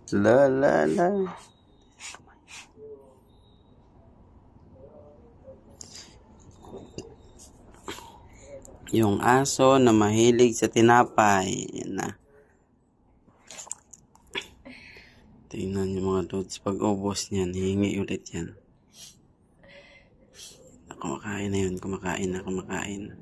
La la la. Yung aso na mahilig sa tinapay. Yan na. Tingnan yung mga dudes. Pag ubos niyan, hihingi ulit yan. Kumakain na yun. Kumakain na, kumakain.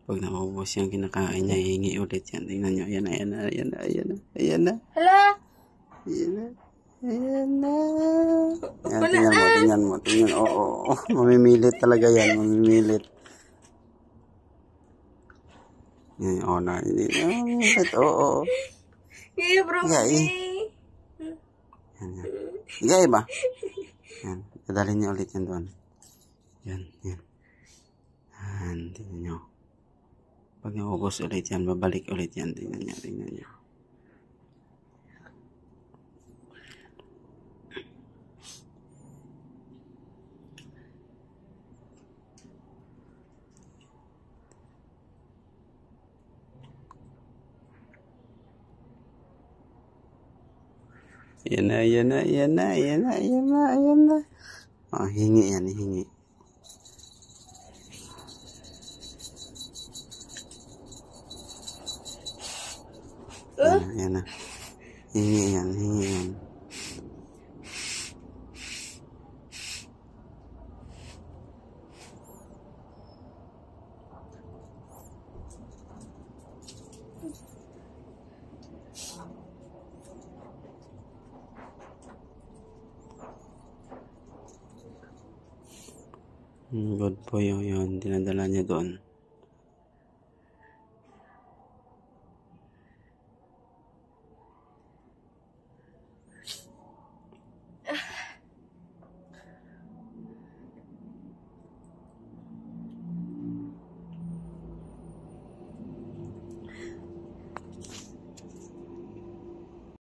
Pag naubos yung kinakain niya, hihingi ulit yan. Tingnan nyo. Ayan na, ayan na, ayan na, ayan na. Ayan na. Hala! Ayan na. Ayan na. Ayan, tingnan mo, tingnan mo. Oo. Mamimilit talaga yan. Mamimilit. Yan, oo na. Mamimilit, oo. Iya, bro. Yan, yan. Igay ba? Yan. Dadalhin niya ulit yan doon. Yan, yan. Yan, tingnan nyo. Pag naubos ulit yan, babalik ulit yan. Tingnan nyo, tingnan nyo. Ayan na, ayan na, ayan na, ayan na, ayan na, ayan na. Oh, hingi yan, hingi. Ayan na. Hingi yan, hingi yan. Good boy yun, dinadala niya doon.